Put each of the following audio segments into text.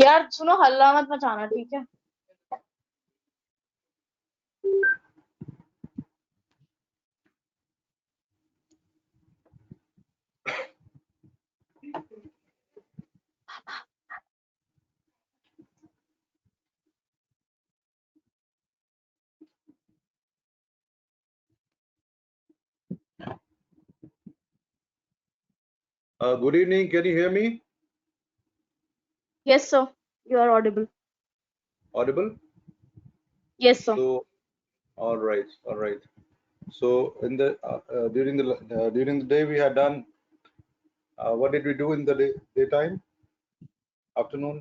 यार सुनो, हल्ला मत मचाना, ठीक है? Good evening. Can you hear me? Yes, sir. You are audible. Audible? Yes, sir. So, all right, all right. So, in the during the day we had done. What did we do in the daytime? Afternoon?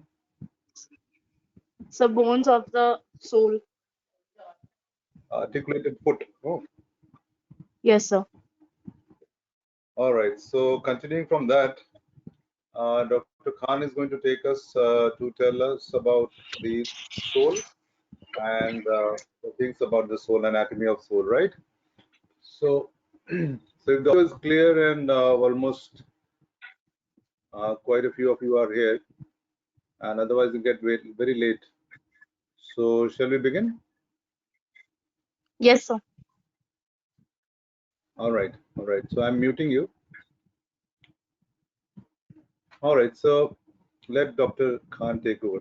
So bones of the soul. Articulated foot. Oh, Yes, sir. all right. So, continuing from that, Dr. Khan is going to take us to tell us about the soul and the things about the soul, anatomy of soul, right? So, so if the audio is clear and almost quite a few of you are here, and otherwise it get very late. So, shall we begin? Yes, sir. All right, all right. So I'm muting you. All right, so let Dr. Khan take over.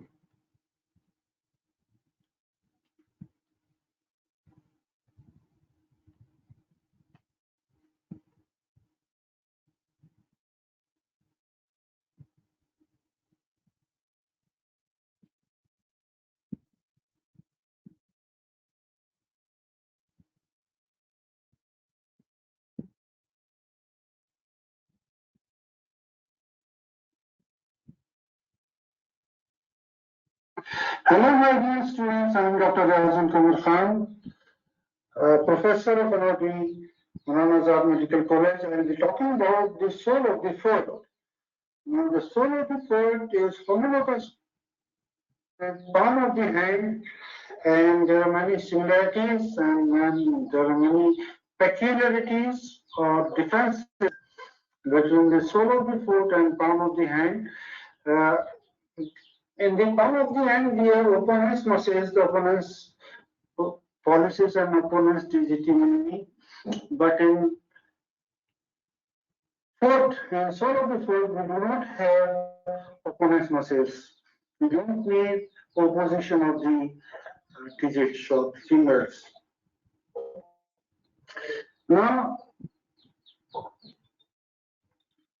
Hello, my dear students. I am Dr. Razul Kamar Khan, Professor of Anatomy, Maulana Azad Medical College. I will be talking about the soul of the foot. Now, the soul of the foot is homologous palm of the hand, and there are many similarities and there are many peculiarities or differences between the sole of the foot and palm of the hand. In the palm of the hand, we have opponent's muscles, the opponent's pollicis and opponent's digitomy. But in foot, in sole of the foot, we do not have opponent's muscles. We don't need opposition of the digits or fingers. Now,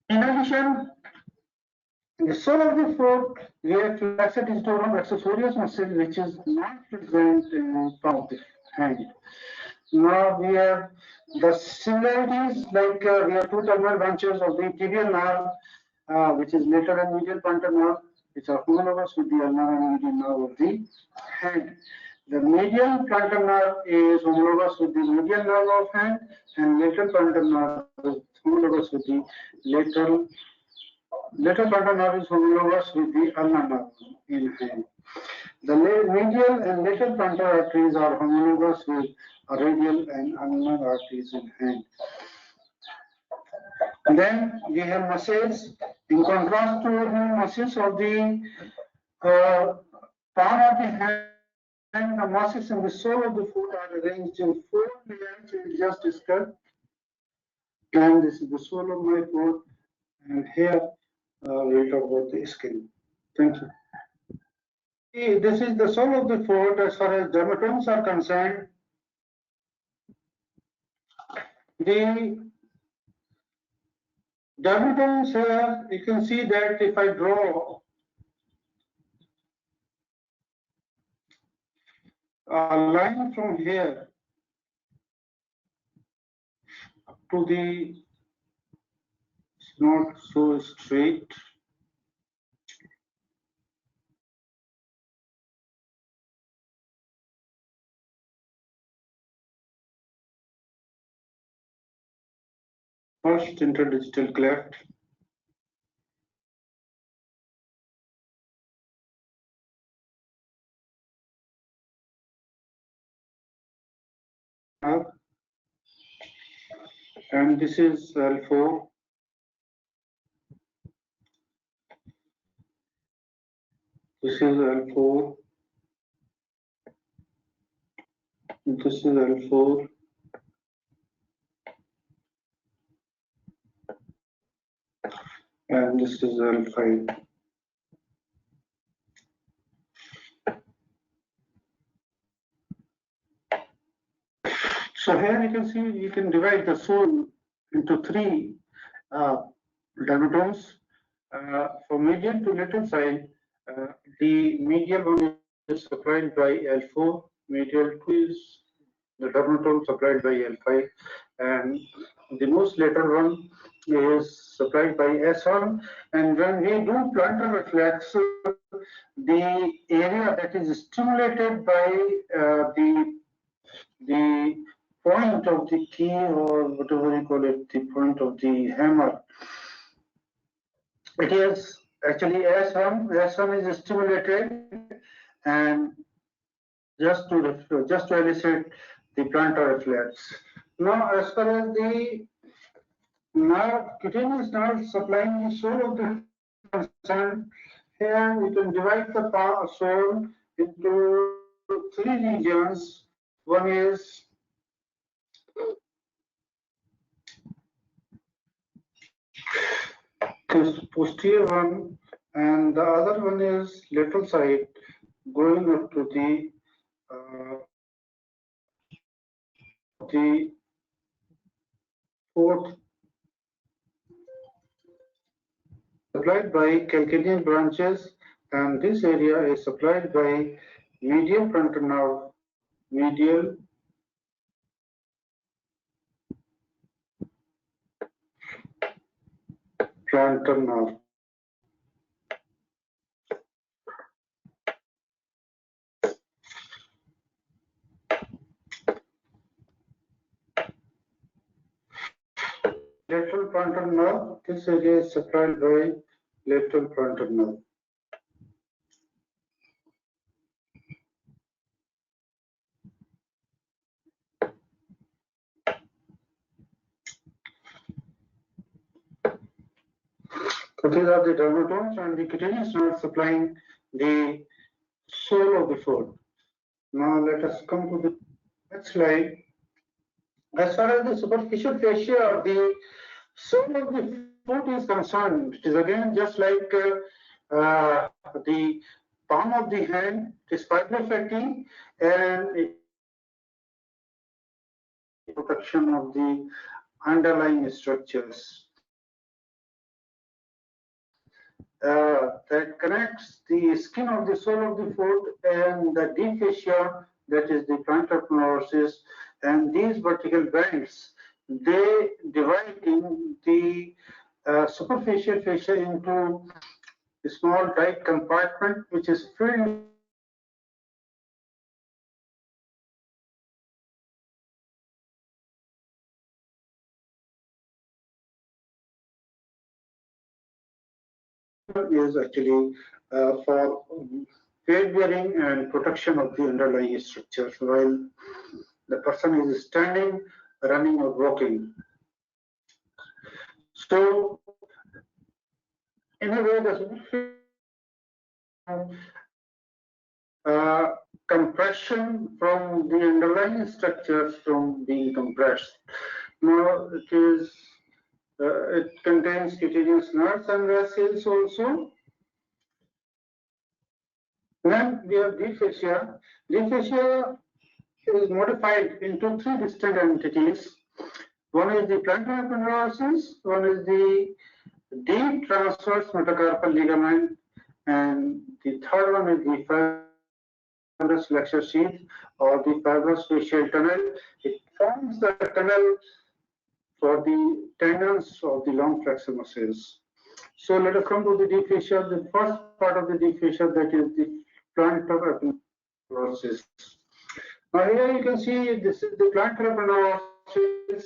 in addition, in the sole of the foot, we have flexor digitorum accessorius muscle, which is not present in the palm of the hand. Now we have the similarities, like we have two terminal branches of the tibial nerve, which is lateral and medial plantar nerve, which are homologous with the ulnar and medial nerve of the hand. The medial plantar nerve is homologous with the medial nerve of hand, and lateral plantar nerve is homologous with the lateral plantar nerve is homologous with the ulnar nerve in hand. The medial and lateral plantar arteries are homologous with radial and ulnar arteries in hand. And then we have muscles. In contrast to the muscles of the palm of the hand, the muscles in the sole of the foot are arranged in four layers we just discussed. And this is the sole of my foot, and here we'll talk about the skin. Thank you. This is the sole of the foot as far as dermatomes are concerned. The dermatomes here, you can see that if I draw a line from here up to the, it's not so straight. First interdigital cleft. And this is This is L4. This is L4. And this is L5. So here you can see you can divide the soul into three dermatomes. For medial to lateral side, the medial one is supplied by L4, medial 2 is the dermatome supplied by L5, and the most lateral one is supplied by S1. And when we do plantar reflex, the area that is stimulated by the point of the key, or whatever you call it, the point of the hammer, it is actually S1. S1 is stimulated, and just to elicit the plantar reflex. Now, as far as the nerve, cutaneous nerve supplying the soul of the concerned, here we can divide the soul into three regions. One is this posterior one, and the other one is lateral side, going up to the fourth, supplied by calcaneal branches, and this area is supplied by medial frontal nerve, medial frontal nerve. Lateral frontal nerve, this area is supplied by lateral frontal nerve. So these are the dermatomes and the cutaneous nerve supplying the sole of the foot. Now let us come to the next slide. As far as the superficial fascia of the sole of the foot is concerned, it is again just like the palm of the hand. It is fibrofatty, and it protection of the underlying structures that connects the skin of the sole of the foot and the deep fascia, that is the plantar apopneurisis, and these vertical bands, they divide in the superficial fascia into a small tight compartment which is filled is actually for weight bearing and protection of the underlying structures while the person is standing, running, or walking. So, in a way, the compression from the underlying structures from being compressed. Now, it contains cutaneous nerves and vessels also. Then we have deep fascia. Deep fascia is modified into three distinct entities. One is the plantar aponeurosis, one is the deep transverse metacarpal ligament, and the third one is the fibrous flexor sheath or the fibrous facial tunnel. It forms the tunnel for the tendons of the long flexor muscles. So let us come to the deep fascia. The first part of the deep fascia, that is the plantar aponeurosis. Now here you can see this is the plantar aponeurosis.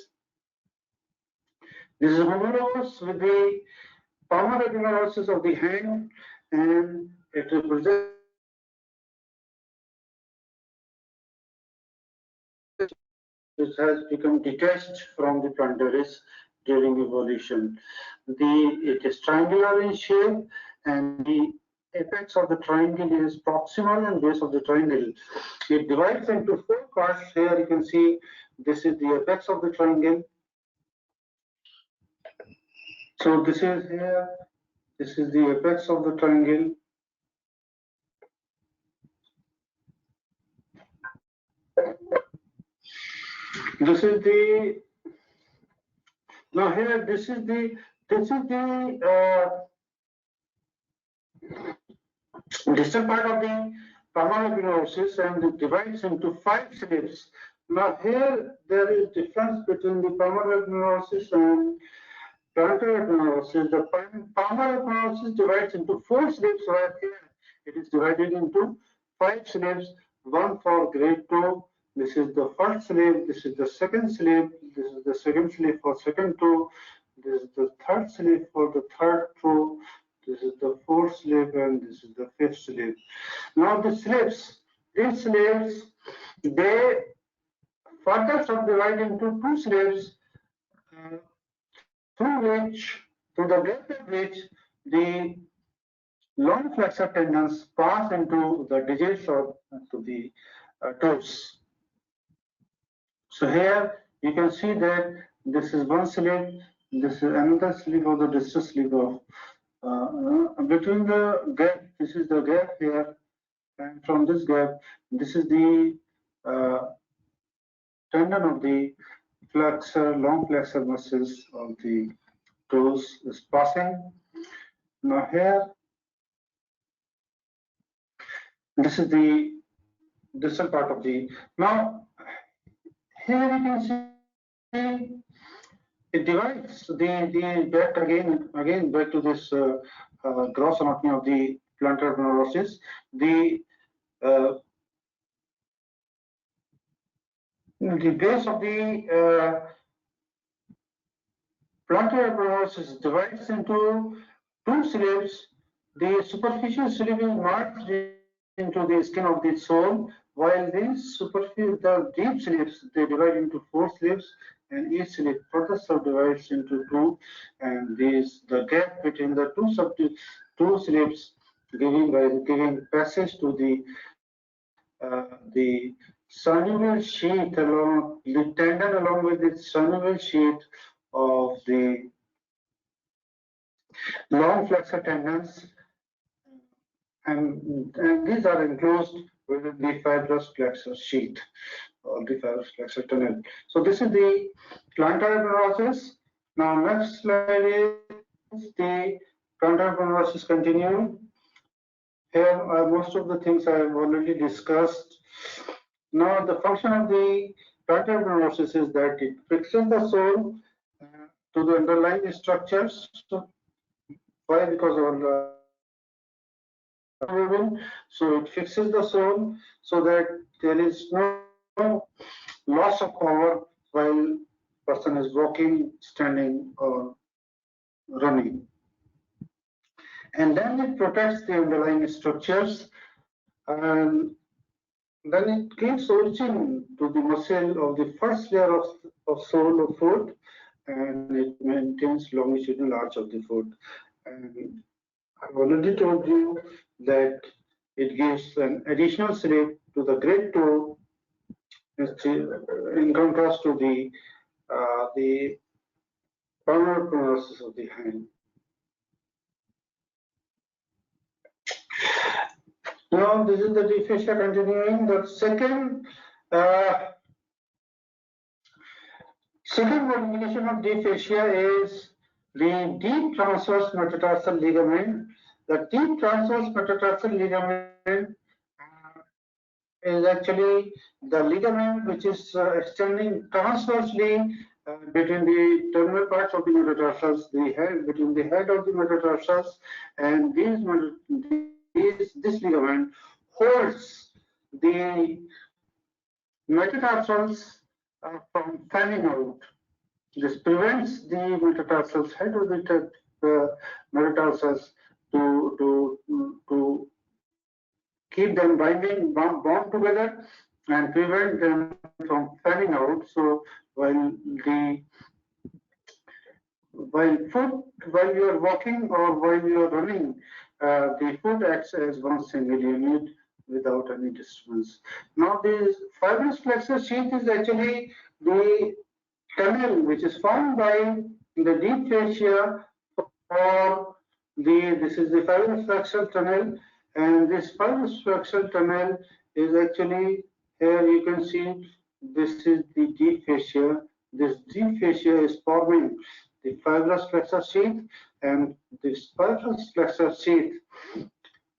This is homologous with the palmar aponeurosis of the hand, and it represents which has become detached from the plantaris during evolution. It is triangular in shape, and the apex of the triangle is proximal and base of the triangle. It divides into 4 parts. Here you can see this is the apex of the triangle. So this is here, this is the apex of the triangle. This is the, now here this is the distal part of the palmar aponeurosis, and it divides into 5 slabs. Now here there is difference between the palmar aponeurosis and plantar aponeurosis. The palmar aponeurosis divides into 4 slabs, while here it is divided into 5 slabs, one for grade 2. This is the first slab, this is the second slab, this is the second slab for second toe, this is the third slab for the third toe, this is the fourth slab, and this is the fifth slab. Now the slabs, these slabs, they further subdivide into 2 slabs, through the gap of which the long flexor tendons pass into the digits or to the toes. So here you can see that this is one slab, this is another slab of the distal slab of between the gap. This is the gap here, and from this gap, this is the tendon of the flexor, long flexor muscles of the toes is passing. Now here, this is the distal part of the. Now here you can see it divides the back again back to this gross anatomy of the plantar aponeurosis. The base of the plantar aponeurosis divides into 2 slabs. The superficial slab is marched into the skin of the sole, while the deep slabs, they divide into 4 slabs, and each slab further subdivides into 2, and the gap between the two slabs giving passage to the synovial sheath along the tendon along with the synovial sheath of the long flexor tendons, and these are enclosed within the fibrous flexor sheath or the fibrous flexor tunnel. So this is the plantar aponeurosis. Now next slide is the plantar aponeurosis continuum. Here most of the things I have already discussed. Now the function of the plantar aponeurosis is that it fixes the sole to the underlying structures. Why? Because of so it fixes the sole so that there is no loss of power while person is walking, standing, or running. And then it protects the underlying structures, and then it gives origin to the muscle of the first layer of sole of foot, and it maintains longitudinal arch of the foot. And I've already told you that it gives an additional slip to the great toe in contrast to the palmar aponeurosis of the hand. Now this is the deep fascia continuing. The second modification of deep fascia is the deep transverse metatarsal ligament. The deep transverse metatarsal ligament is actually the ligament which is extending transversely between the terminal parts of the metatarsals, between the head of the metatarsals, and this ligament holds the metatarsals from fanning out. This prevents the metatarsals, head of the metatarsals to keep them bound together and prevent them from fanning out. So while you are walking or while you are running, the foot acts as one single unit without any disturbance. Now, this fibrous flexor sheath is actually the tunnel which is formed by the deep fascia for this is the fibrous flexor tunnel, and this fibrous flexor tunnel is actually, here you can see, this is the deep fascia. This deep fascia is forming the fibrous flexor sheath, and this fibrous flexor sheath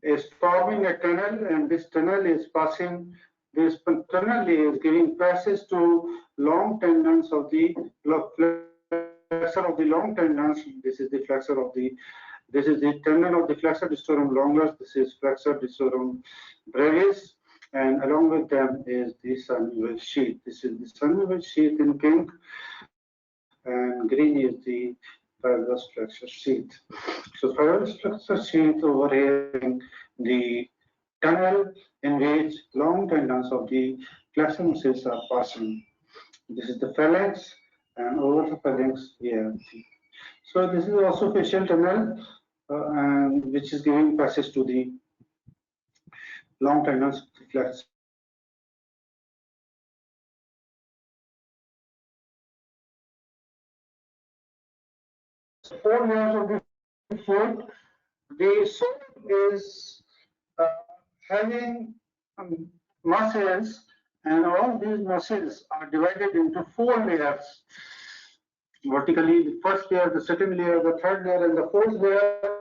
is forming a tunnel, and this tunnel is passing, this tunnel is giving passage to long tendons of the flexor of the long tendons. This is the flexor of the, this is the tendon of the flexor distorum longus. This is flexor distorum brevis, and along with them is the synovial sheath. This is the synovial sheath in pink, and green is the fibrous flexor sheath. So fibrous flexor sheath over here the tunnel in which long tendons of the flexor muscles are passing. This is the phalanx, and over the phalanx we have the. So this is also fascial tunnel, and which is giving passage to the long tendons of the flexor four layers of the foot. The sole is uh, having muscles, and all these muscles are divided into four layers. Vertically, the first layer, the second layer, the third layer, and the fourth layer.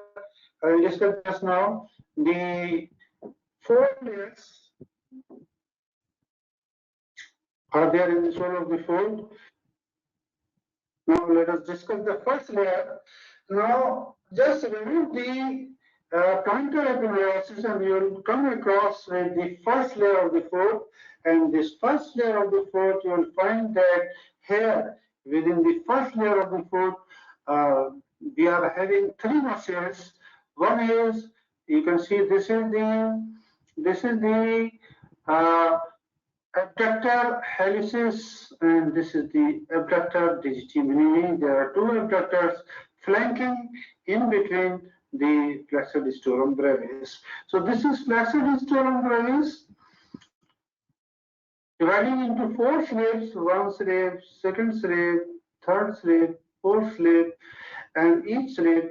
I will discuss just now. The four layers are there in the sole of the foot. Now let us discuss the first layer. Now just remove the plantar aponeurosis, and you will come across with the first layer of the foot. And this first layer of the foot, you will find that here within the first layer of the foot, we are having three muscles. One is, you can see, this is the abductor helicis, and this is the abductor digiti minimi. There are two abductors flanking in between the flexor distorum brevis. So this is flexor distorum brevis dividing into four slabs: one slab, second slab, third slab, fourth slab, and each slab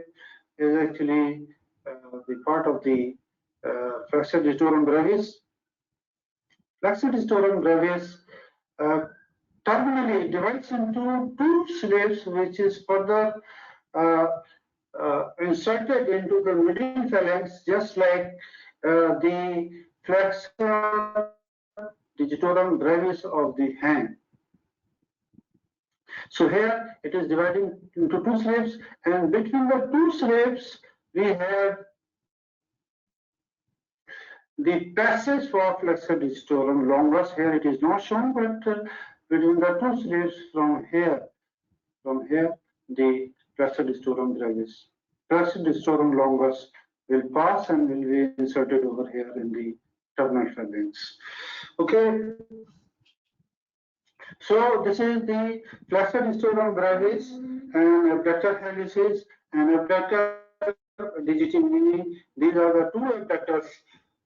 is actually the part of the flexor distorum brevis. Flexor distorum brevis terminally divides into two slabs, which is further inserted into the middle phalanx, just like the flexor digitorum brevis of the hand. So here it is dividing into two slabs, and between the two slabs we have the passage for flexor digitorum longus. Here it is not shown, but between the two slabs from here, the flexor distorum brevis, flexor distorum longus will pass and will be inserted over here in the terminal phalanx. Okay. So this is the flexor distorum brevis and abductor helicis and abductor digiti minimi. These are the two abductors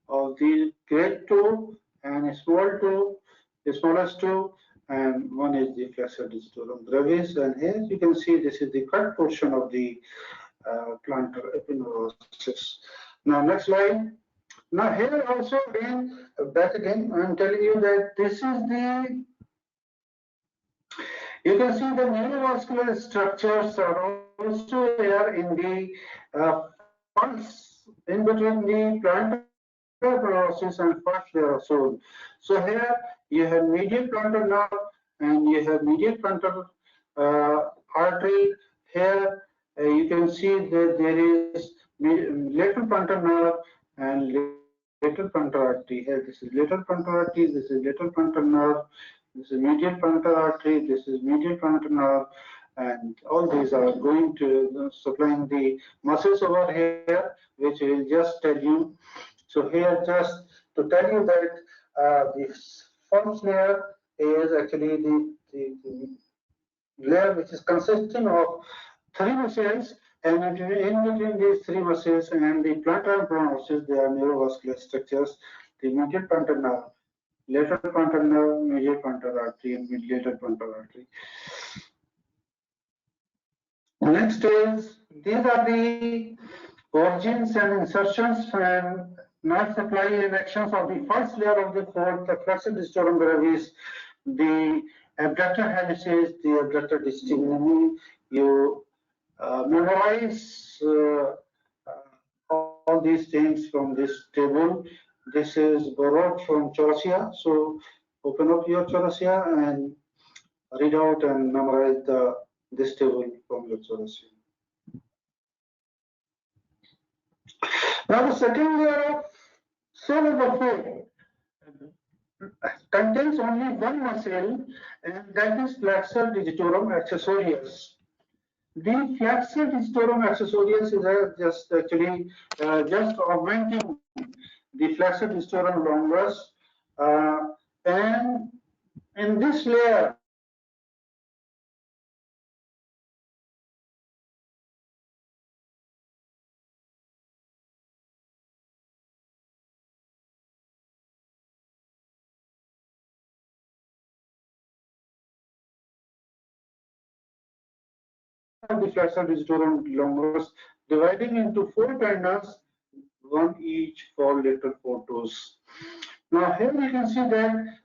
of the great toe and small toe, the smallest toe, and one is the flexor distorum brevis. And here you can see this is the cut portion of the plantar aponeurosis. Now next slide. Now here also again, back again, I'm telling you that this is the, you can see the neurovascular structures are also there in the pulse in between the plantar aponeurosis and first layer of sole. So here you have medial plantar nerve and you have medial plantar artery. Here you can see that there is lateral plantar nerve and lateral plantar artery. Here this is lateral plantar artery, this is lateral plantar nerve, this is medial plantar artery, this is medial plantar nerve, and all these are going to supplying the muscles over here, which will just tell you. So here just to tell you that this first layer is actually the layer which is consisting of three muscles. And in between these three muscles and the plantar and aponeurosis, there are neurovascular structures. The medial plantar nerve, lateral plantar nerve, medial plantar artery, and lateral plantar artery. Next is, these are the origins and insertions and nerve supply and actions of the first layer of the fold, the flexor digitorum brevis, the abductor helices, the abductor distinctly. You memorize all these things from this table. This is borrowed from Choracea. So open up your Choracea and read out and memorize this table from your Choracea. Now the second layer of sole of the foot contains only one muscle, and that is flexor digitorum accessorius. The flexor digitorum accessorius is just actually just augmenting the flexor digitorum longus, and in this layer of the flexor digitorum longus, dividing into four tendons, one each for lateral four toes. Now here you can see that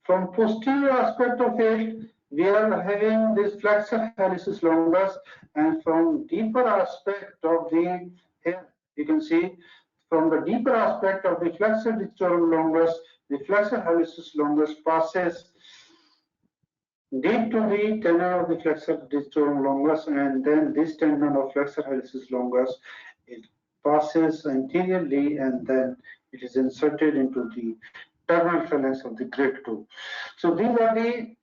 from posterior aspect of it, we are having this flexor helicis longus, and from deeper aspect of the here you can see from the deeper aspect of the flexor digitorum longus, the flexor helicis longus passes deep to the tendon of the flexor digitorum longus, and then this tendon of flexor helicis longus, it passes anteriorly, and then it is inserted into the terminal phalanx of the great toe. So these are the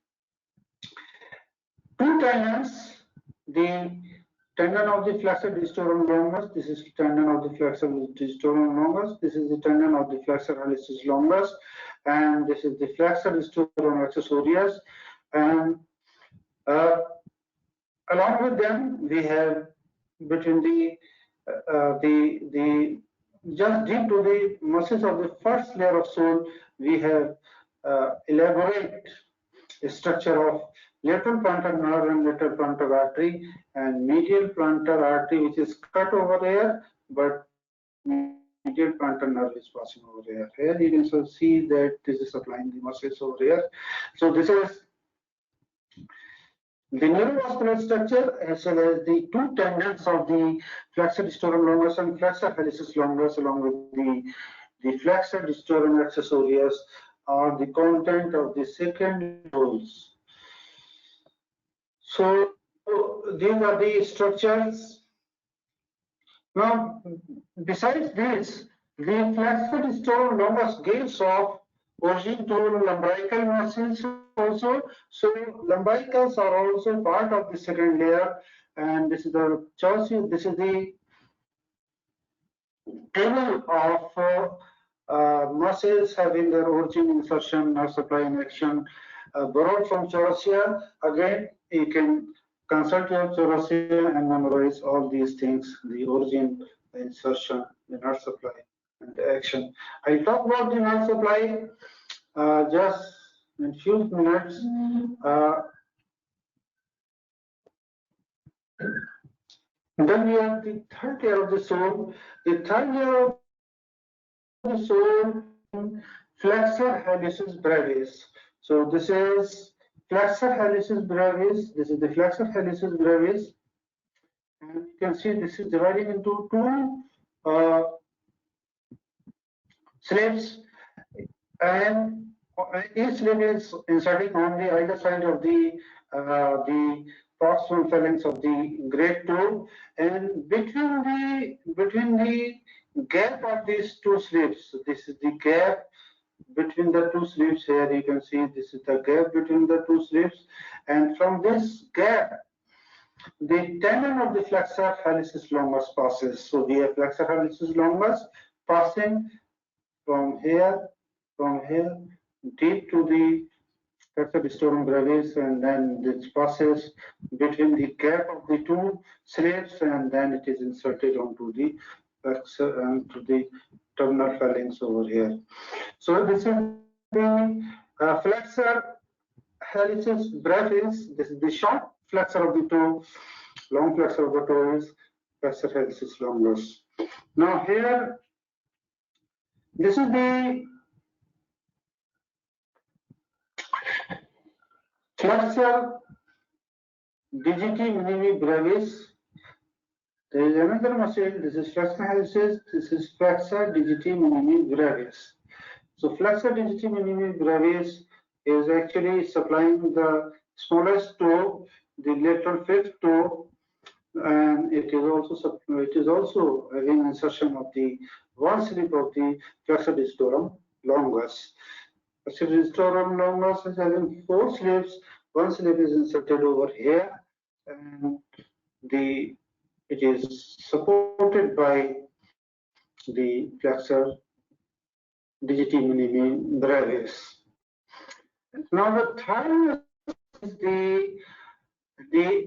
two tendons. The tendon of the flexor digitorum longus. This is the tendon of the flexor digitorum longus. This is the tendon of the flexor helicis longus, and this is the flexor digitorum accessorius. And along with them, we have between the just deep to the muscles of the first layer of sole, we have elaborate structure of lateral plantar nerve and lateral plantar artery, and medial plantar artery, which is cut over here, but medial plantar nerve is passing over here. Here you can also see that this is supplying the muscles over here. So this is the neurovascular structure as well as the two tendons of the flexor digitorum longus and flexor helicis longus, along with the flexor digitorum accessorius, are the content of the second rules. So these are the structures. Now, besides this, the flexor digitorum longus gives off origin to lumbrical muscles also. So lumbricals are also part of the second layer, and this is the chassis. This is the table of muscles having their origin, insertion, nerve supply, and action borrowed from Choracea. Again, you can consult your Choracea and memorize all these things: the origin, the insertion, the nerve supply, and the action. I'll talk about the nerve supply just in a few minutes. Then we have the third layer of the sole. The third layer of the sole, flexor helicis brevis. So this is flexor helicis brevis. This is the flexor helicis brevis, and you can see this is dividing into two slits, and each slit is inserting on the either side of the proximal phalanx of the great toe, and between the gap of these two slits, this is the gap between the two slits. Here you can see this is the gap between the two slits, and from this gap the tendon of the flexor helicis longus passes. So we have flexor helicis longus passing from here deep to the flexor distorum brevis, and then this passes between the gap of the two slabs, and then it is inserted onto the flexor and to the terminal phalanx over here. So this is the flexor helicis brevis. This is the short flexor of the toe. Long flexor of the toe is flexor helicis longus. Now here, this is the flexor digiti minimi brevis. There is another muscle. This is flexor helicis. This is flexor digiti minimi brevis. So flexor digiti minimi brevis is actually supplying the smallest toe, the lateral fifth toe, and it is also having insertion of the one slip of the flexor distorum longus. Flexor distorum longus is having four slips. One slip is inserted over here, and it is supported by the flexor digiti minimi brevis. Now the third is the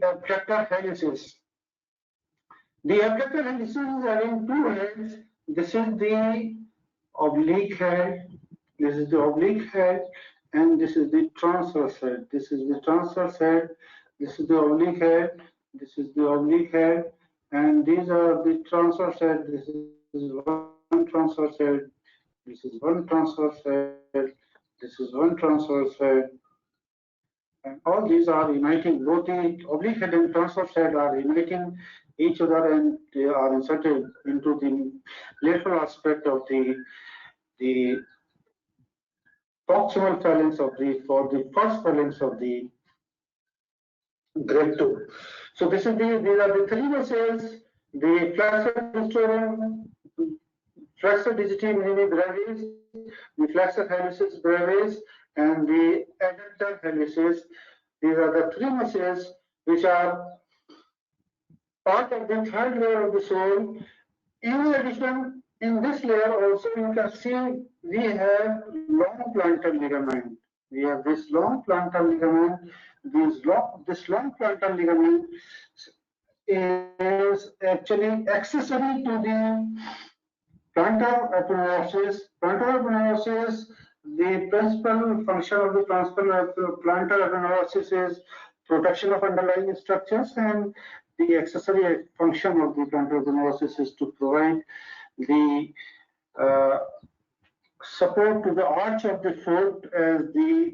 abductor helicis. The abductor helicis is having two heads. This is the oblique head. This is the oblique head, and this is the transverse head. This is the transverse head. This is the oblique head. This is the oblique head, and these are the transverse head. This is one transverse head. This is one transverse head. This is one transverse head. And all these are uniting, both the oblique head and transverse head are uniting each other, and they are inserted into the lateral aspect of the proximal phalanx of the first phalanx of the great toe. So these are the three muscles: the flexor distorum, flexor digiti minimi brevis, the flexor helicis brevis, and the adductor helicis. These are the three muscles which are part of the third layer of the sole. In addition, in this layer also you can see we have long plantar ligament. We have this long plantar ligament. This long plantar ligament is actually accessory to the plantar aponeurosis. Plantar aponeurosis, the principal function of the plantar aponeurosis is protection of underlying structures, and the accessory function of the plantar aponeurosis is to provide the support to the arch of the foot as the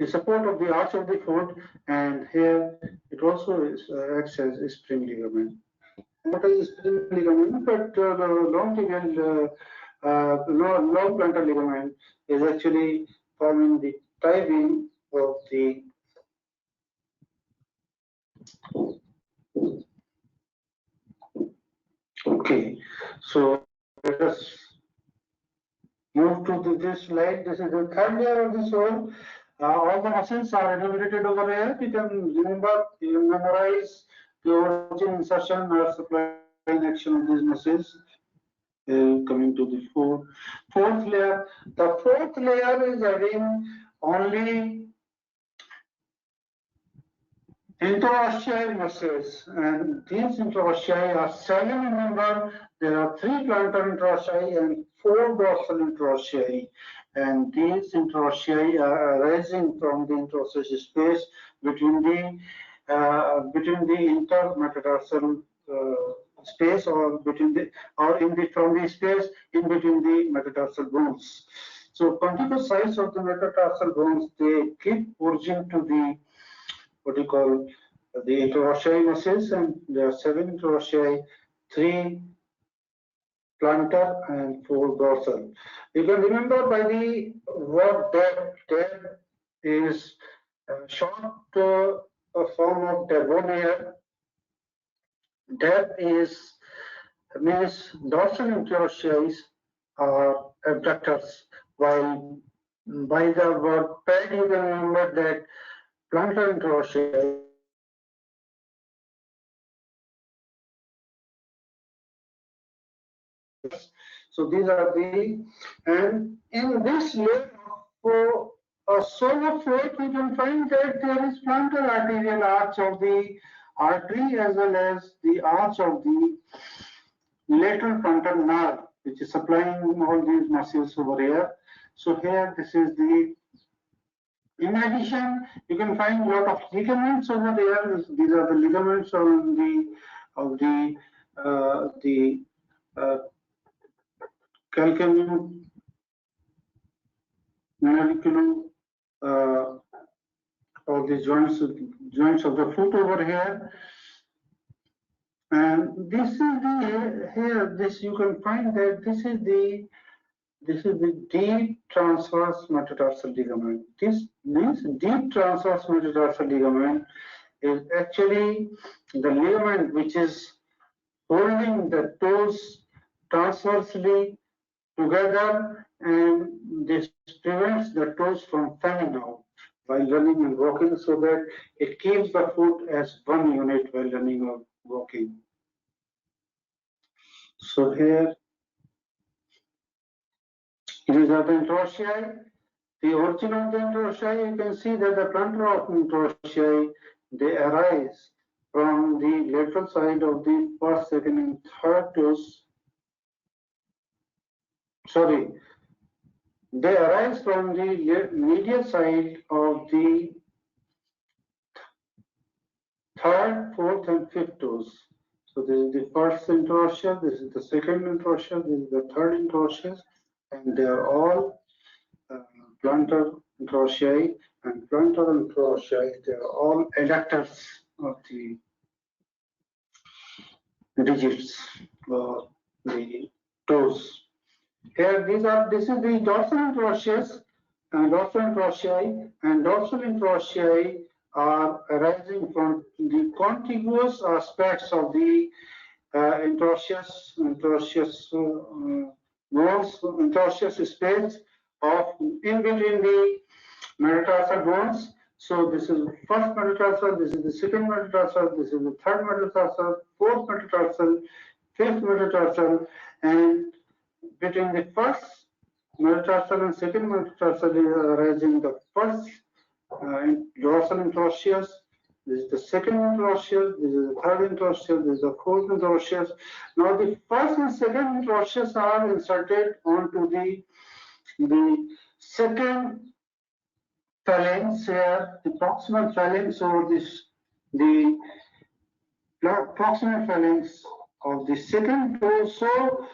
support of the arch of the foot, and here it also acts as a spring ligament. What is spring ligament? But the long tibial, long plantar ligament is actually forming the tie-in of the Okay, so let us move to this slide. This is the third layer of the sole. All the muscles are enumerated over here. You can memorize the origin, insertion, or supplying action of these muscles. Coming to the fourth layer. The fourth layer is having only interossei muscles, and these interossei are 7 in number. There are 3 plantar interossei and 4 dorsal interossei, and these interossei are arising from the interosseous space between the intermetatarsal space, or from the space in between the metatarsal bones. So contiguous sides of the metatarsal bones, they give origin to the what you call the interossei muscles, and there are 7 interossei, 3 plantar and 4 dorsal. You can remember by the word deb. Deb is a short form of debonair. Deb means dorsal interossei are abductors, while by the word ped you can remember that plantar interossei So these are the, and in this layer of a solar float, we can find that there is plantar arterial arch of the artery as well as the arch of the lateral frontal nerve, which is supplying all these muscles over here. So here, this is the. In addition, you can find a lot of ligaments over there. These are the ligaments on the calcaneum, naviculum, or the joints of the foot over here. And this is the here. This you can find that this is the deep transverse metatarsal ligament. This means deep transverse metatarsal ligament is actually the ligament which is holding the toes transversely together, and this prevents the toes from fanning out while running and walking, so that it keeps the foot as one unit while running or walking. So here, these are the interossei. The origin of the interossei, you can see that the plantar of interossei, they arise from the lateral side of the first, second, and third toes. Sorry, they arise from the medial side of the third, fourth, and fifth toes. So this is the first interossei, this is the second interossei, this is the third interossei, and they are all plantar interossei, and plantar interossei, they are all adductors of the digits or the toes. Here, this is the dorsal interossei, and dorsal interossei are arising from the contiguous aspects of the interosseous bones, interosseous space of in between the metatarsal bones. So this is the first metatarsal, this is the second metatarsal, this is the third metatarsal, fourth metatarsal, fifth metatarsal, and between the first metatarsal and second metatarsal is arising the first dorsal interosseous. This is the second interosseous, this is the third interosseous, this is the fourth interosseous. Now the first and second interosseous are inserted onto the second phalanx here, the proximal phalanx, or the proximal phalanx of the second toe. So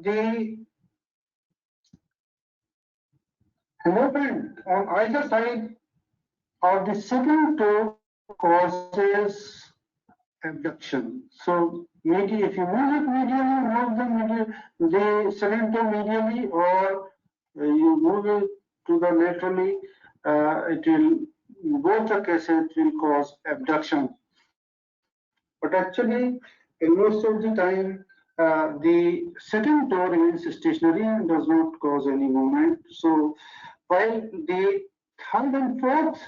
the movement on either side of the second toe causes abduction. So if you move it medially, move the second toe medially, or you move it to the laterally, it will, in both the cases, it will cause abduction. But actually, in most of the time, the second toe remains stationary and does not cause any movement. So while the third and fourth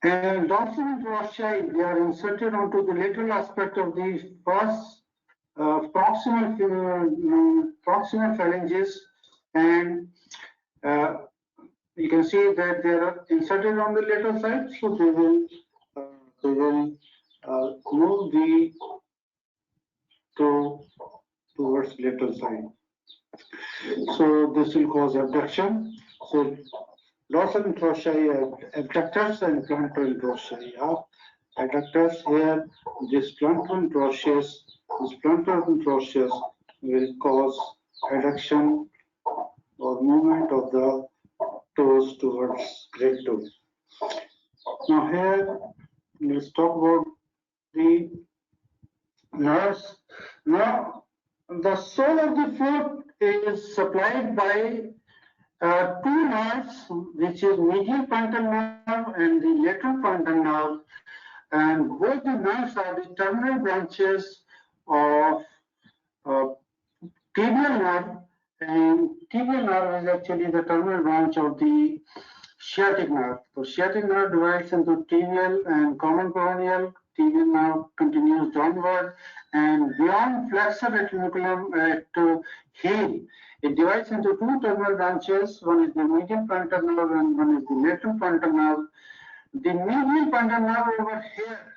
and dorsal interossei, they are inserted onto the lateral aspect of the first proximal phalanges, and you can see that they are inserted on the lateral side, so they will move the toe towards lateral side. So this will cause abduction. So dorsal interossei are abductors and plantar interossei are adductors. Here, this plantar interossei will cause adduction or movement of the toes towards great toe. Now here, let's talk about the nerves. Now, the sole of the foot is supplied by two nerves, which is medial pointal nerve and the lateral pointal nerve, and both the nerves are the terminal branches of tibial nerve, and tibial nerve is actually the terminal branch of the sciatic nerve. So sciatic nerve divides into tibial and common peroneal, tibial nerve continues downward, and beyond flexor retinaculum at heel, it divides into two terminal branches. One is the medial plantar nerve and one is the lateral plantar nerve. The medial plantar nerve over here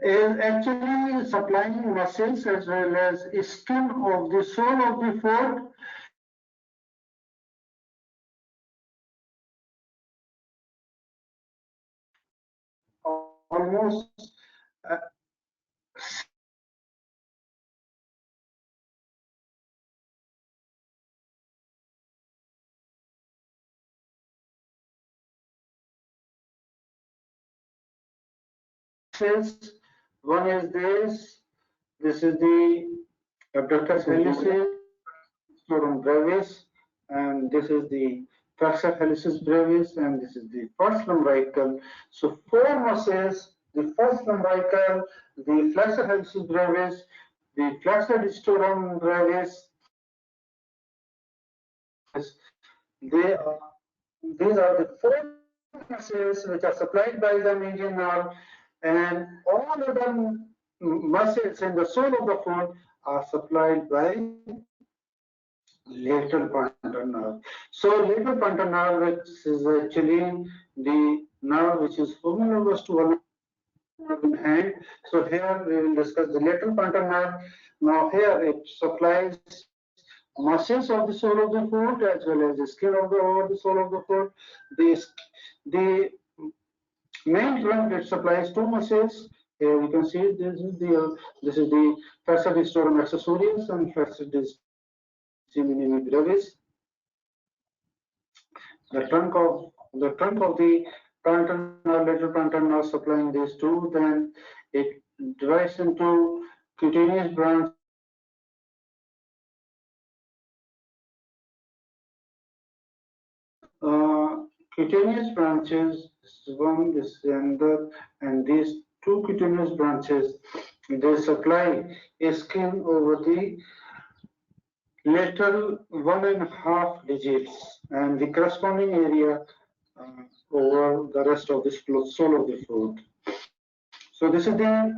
is actually supplying muscles as well as skin of the sole of the foot. Almost cells. One is this. This is the abductor helicis from brevis, and this is the flexor helicis brevis, and this is the first lumbrical. So four muscles: the first lumbrical, the flexor helicis brevis, the flexor digitorum brevis. They are These are the four muscles which are supplied by the median nerve, and all other muscles in the sole of the foot are supplied by lateral plantar nerve. So lateral plantar nerve, which is actually the nerve which is homologous to one hand. So here we will discuss the lateral plantar nerve. Now here it supplies muscles of the sole of the foot as well as the skin of the sole of the foot. The main trunk, it supplies two muscles. Here you can see this is the flexor digitorum accessorius and flexor digitorum brevis. The trunk of the plantar nerve, lateral plantar nerve, supplying these two. Then it divides into cutaneous branch. Cutaneous branches, this is one, this is another, and these two cutaneous branches, they supply a skin over the lateral 1.5 digits and the corresponding area over the rest of the sole of the foot. So this is the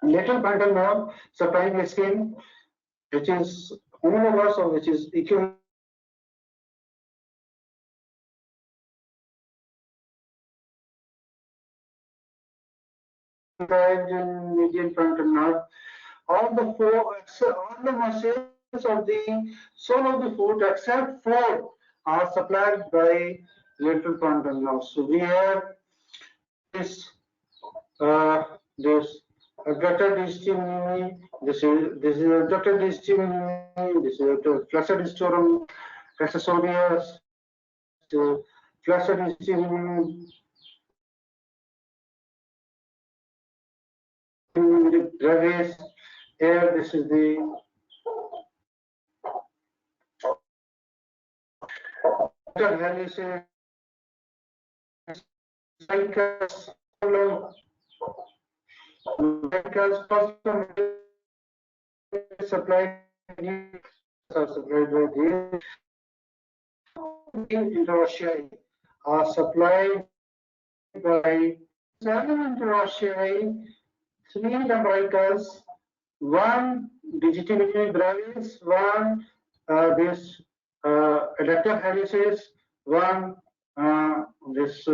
lateral plantar nerve supplying a skin which is homologous or which is equivalent in median plantar nerve. All the muscles of the sole of the foot except four are supplied by lateral plantar nerve. So we have this adductor digitorum. This is adductor digitorum. This is flexor digitorum accessorius. Flexor digitorum brevis. Here, this is the helicis, cycles, supplied are supplied by these. Interossei are supplied by seven interossei, three lumbricals, one digitorum brevis, one this adductor helicis, one this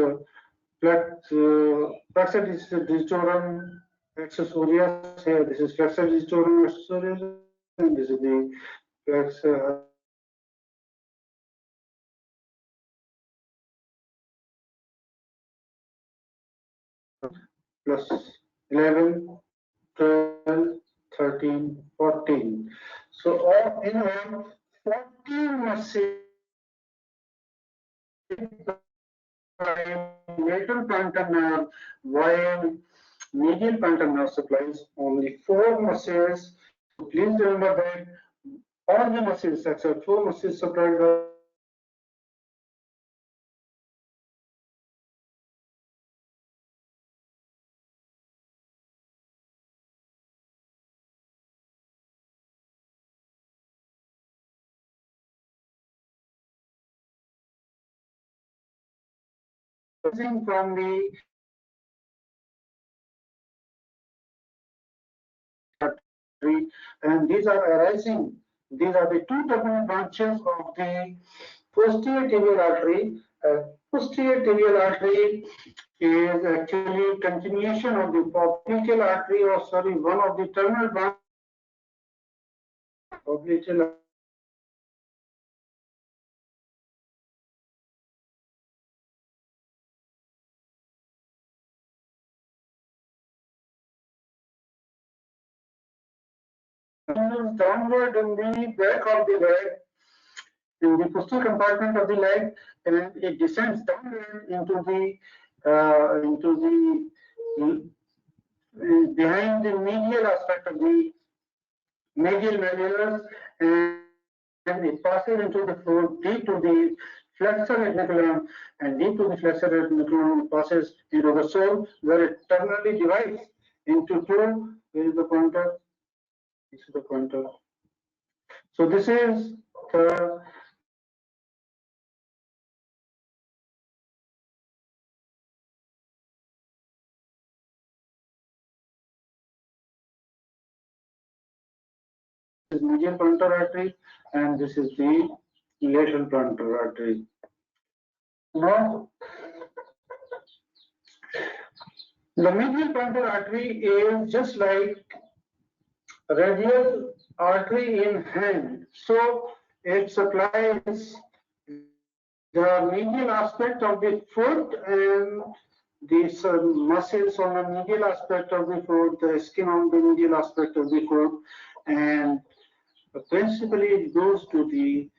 flexor digitorum accessorius. Here, this is flexor digitorum accessorius, and this is the flexor. Plus 11, 12, 13, 14. So all in all, 14 muscles lateral plantar nerve, while medial plantar nerve supplies only four muscles. So please remember that all the muscles except four muscles supplied by from the artery, and these are arising. These are the two terminal branches of the posterior tibial artery. Posterior tibial artery is actually continuation of the popliteal artery, or sorry, one of the terminal branches of popliteal artery. Downward in the back of the leg, in the posterior compartment of the leg, and it descends downward into the behind the medial aspect of the medial malleolus, and it passes into the floor deep to the flexor retinaculum, and deep to the flexor retinaculum passes into the sole, where it terminally divides into two. Where is the pointer? This is the pointer. So this is the medial plantar artery, and this is the lateral plantar artery. Now, the medial plantar artery is just like radial artery in hand. So it supplies the medial aspect of the foot and these muscles on the medial aspect of the foot, the skin on the medial aspect of the foot, and principally it goes to the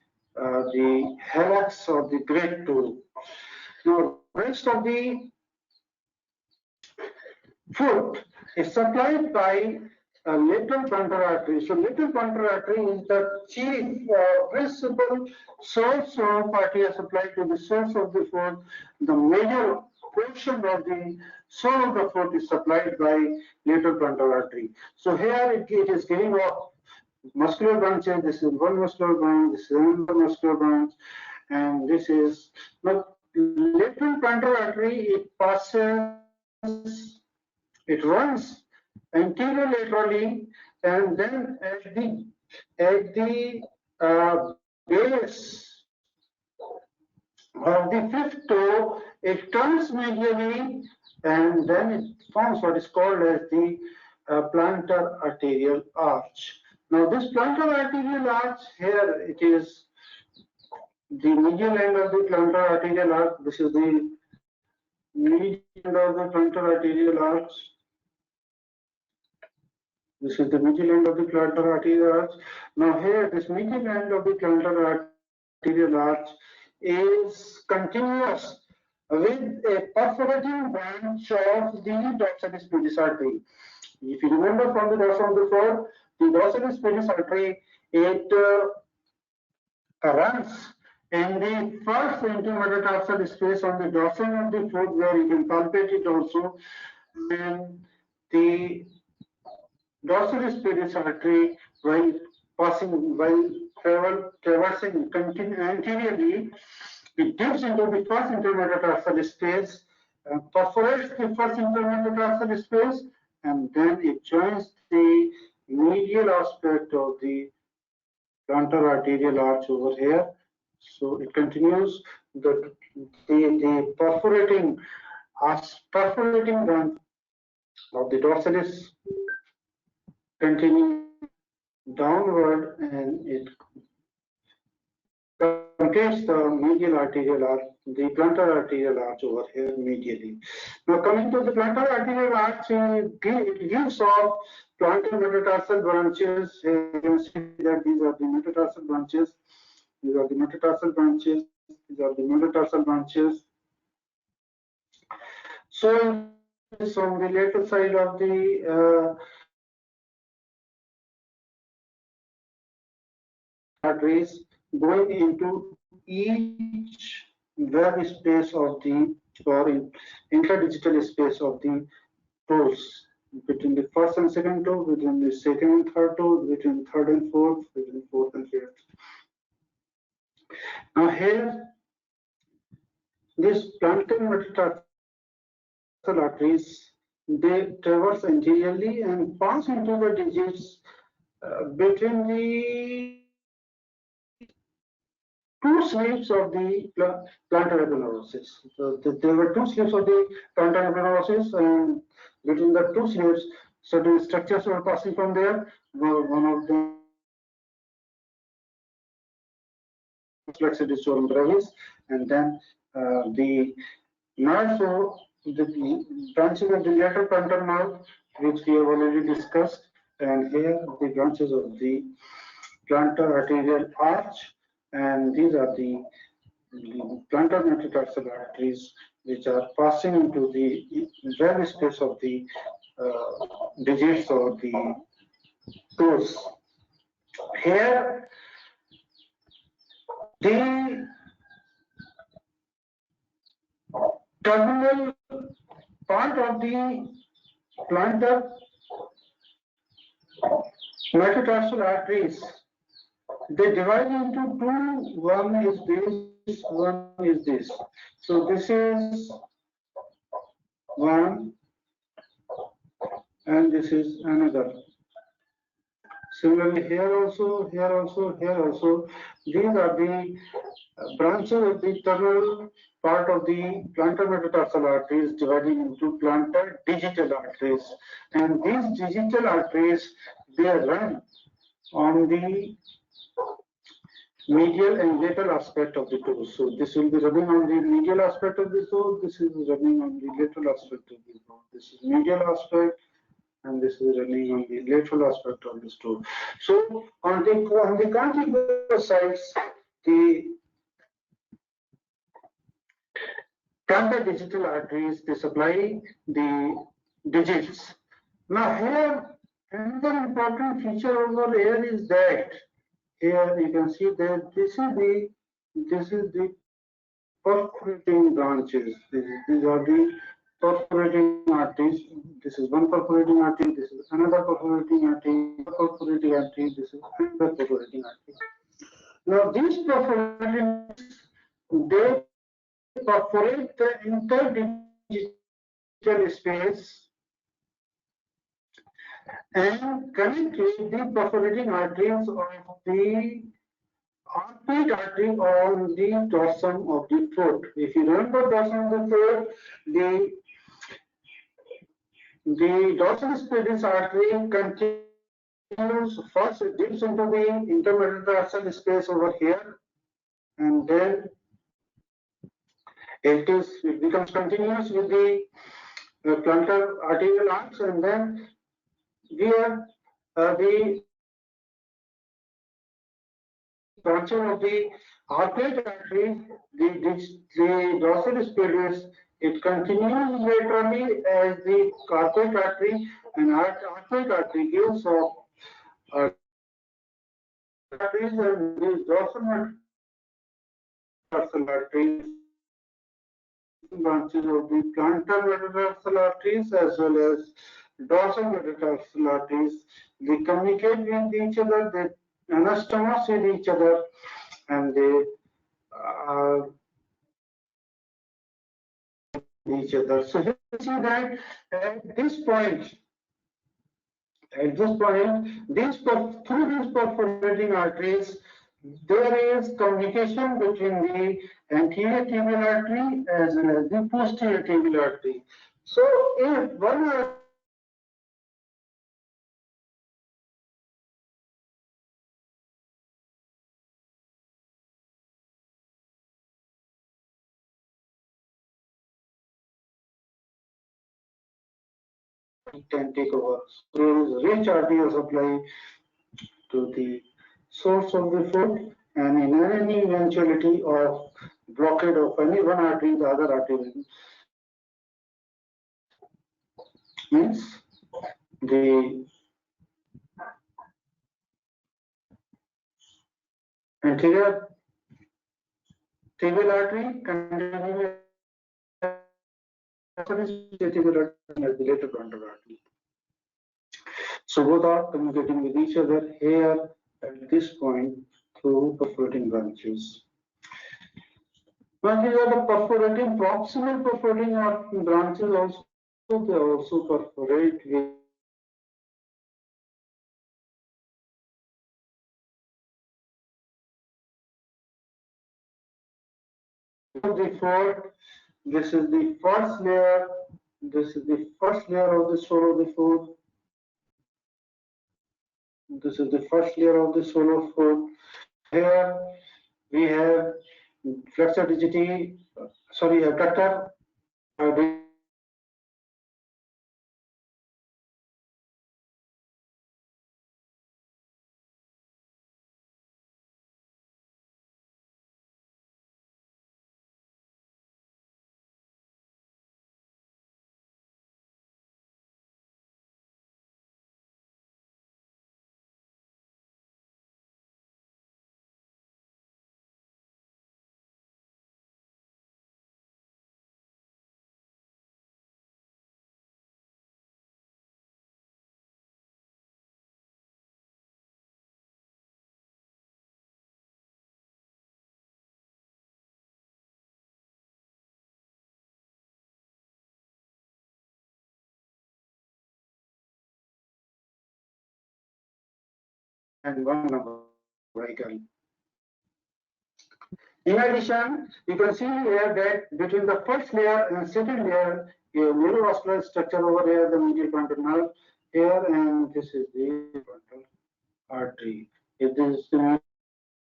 hallux or the great toe. Now, rest of the foot is supplied by a lateral plantar artery. So lateral plantar artery is the chief principal source of arterial supply to the source of the foot. The major portion of the sole of the foot is supplied by lateral plantar artery. So here it is giving off muscular branches. This is one muscular branch, this is another muscular branch, and this is but lateral plantar artery. It passes, it runs anterior laterally, and then at the base of the fifth toe, it turns medially, and then it forms what is called as the plantar arterial arch. Now, this plantar arterial arch here, it is the medial end of the plantar arterial arch. This is the medial end of the plantar arterial arch. This is the medial end of the plantar arterial arch. Now here, this medial end of the plantar arterial arch is continuous with a perforating branch of the dorsalis pedis artery. If you remember from the dorsum before, the dorsalis pedis artery, it runs in the first intermetatarsal space on the dorsum of the foot, where you can palpate it also, and the dorsalis pedis artery, while traversing anteriorly, it dips into the first intermetatarsal space, perforates the first intermetatarsal space, and then it joins the medial aspect of the plantar arterial arch over here. So it continues the perforating branch of the dorsalis continue downward, and it completes the medial arterial arch, the plantar arterial arch over here medially. Now coming to the plantar arterial arch, it gives off plantar metatarsal branches. You can see that these are the metatarsal branches. These are the metatarsal branches. These are the metatarsal branches. So on the lateral side of the arteries going into each web space of the or in interdigital space of the toes, between the first and second toe, between the second and third toe, between third and fourth, between fourth and fifth. Now here, these plantar metatarsal arteries, they traverse anteriorly and pass into the digits between the two sleeves of the plantar aponeurosis. So there were two sleeves of the plantar aponeurosis, and between the two sleeves, certain structures were passing from there. One of them flexor brevis, and then the nerves of the branches of the lateral plantar nerve, which we have already discussed, and here the branches of the plantar arterial arch, and these are the plantar metatarsal arteries which are passing into the well space of the digits or the toes. Here, the terminal part of the plantar metatarsal arteries, they divide into two. One is this, one is this. So this is one, and this is another. Similarly, here also, here also, here also. These are the branches of the terminal part of the plantar metatarsal arteries dividing into plantar digital arteries. And these digital arteries, they run on the medial and lateral aspect of the toe. So this will be running on the medial aspect of the toe. This is running on the lateral aspect of the toe. This is medial aspect, and this is running on the lateral aspect of this toe. So on the contiguous sides, the plantar digital arteries, they supply the digits. Now here, another important feature over here is that here you can see that this is the perforating branches. These are the perforating arteries. This is one perforating artery. This is another perforating artery. Perforating artery. This is another perforating artery. Now these perforating, they perforate the interdigital space and connect with the perforating arteries of the armpit artery on the dorsum of the foot. If you remember dorsum of the foot, the dorsal spinatus artery continues first, it dips into the intermetatarsal space over here, and then it becomes continuous with the plantar arterial arch, and then here the branching of the armpit artery, the dorsal spinatus, it continues laterally as the carpet artery, and armpit artery gives off arteries, and these dorsal metatarsal arteries, branches of the plantar metatarsal arteries as well as dorsal metatarsal arteries. They communicate with each other, they anastomose with each other, and they each other. So here you see that at this point, through these perforating arteries, there is communication between the anterior tibial artery as well as the posterior tibial artery. So if one can take over, so there is rich arterial supply to the source of the foot, and in any eventuality of blockade of any one artery, the other artery means the anterior tibial artery continuing tibial artery as the lateral plantar artery. So both are communicating with each other here at this point through perforating branches. Now these are the perforating, proximal perforating branches also, they also perforate with of the foot. This is the first layer. This is the first layer of the sole of the foot. This is the first layer of the sole of foot. Here we have flexor digiti, sorry, abductor. And one number vehicle. In addition, you can see here that between the first layer and second layer, a neurovascular structure over here, the medial frontal nerve here, and this is the frontal artery. If this is the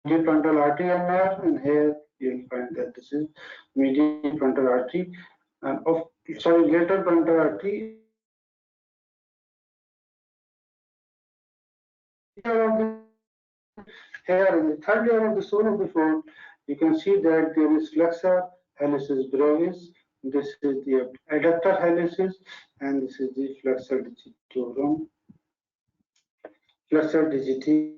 medial frontal artery and nerve, and here you will find that this is medial frontal artery, and lateral frontal artery. Here in the third layer of the sole of the foot, you can see that there is flexor helicis brevis. This is the adductor helicis, and this is the flexor digitorum. Flexor digiti.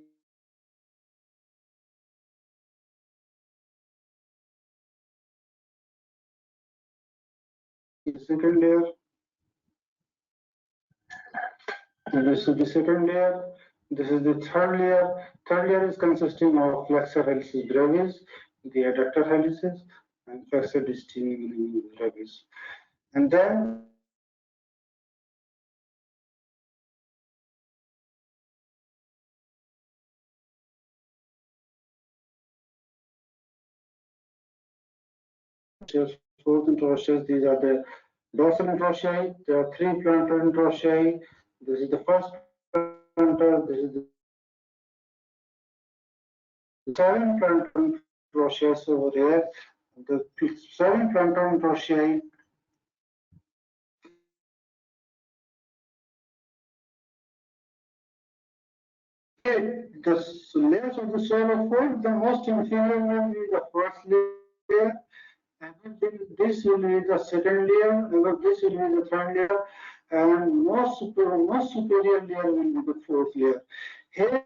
The second layer. And this is the second layer. This is the third layer. Third layer is consisting of flexor helicis brevis, the adductor helicis, and flexor digitorum brevis. And then fourth interosseous, these are the dorsal interossei. There are three plantar interossei. This is the first plantar. This is the seven plantar interossei over here. The seven plantar interossei. The layers of the sole of foot, the most inferior one is the first layer. And this will be the second layer, and this will be the third layer, and most superior layer will be the fourth layer. Here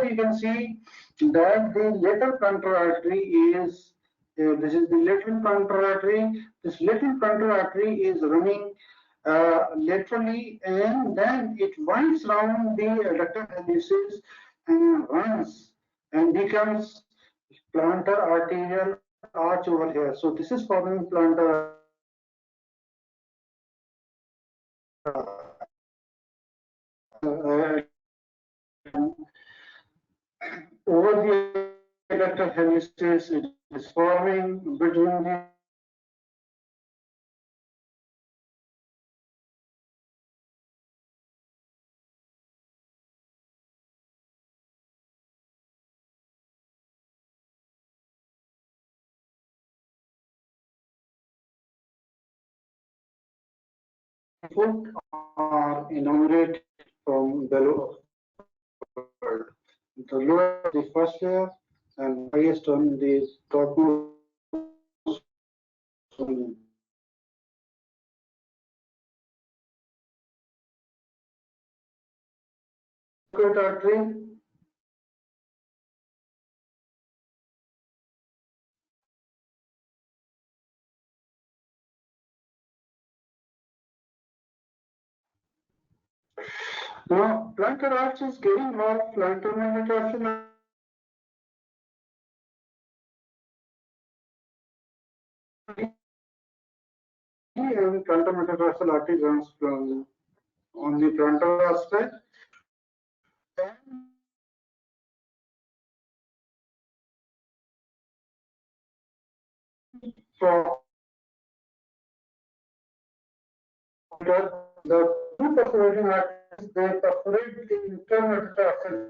you can see that the lateral plantar artery is, this is the lateral plantar artery. This lateral plantar artery is running laterally, and then it winds around the adductor helicis and runs and becomes plantar arterial arch over here. So this is forming plantar over the adductor helicis. It is forming between the foot are enumerated from below. The lower the first layer and highest on the topmost artery. Now, plantar arch is getting off plantar metatarsal and plantar metatarsal artery runs on the plantar aspect. So the two perforating arteries, they perforate the internal artery.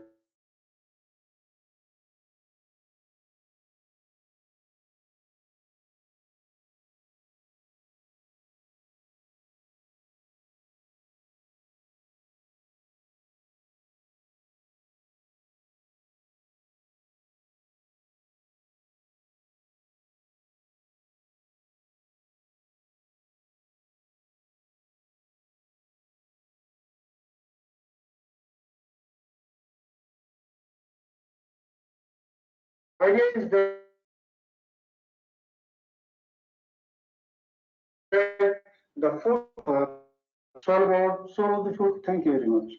Idea is that the food solve the food. Thank you very much.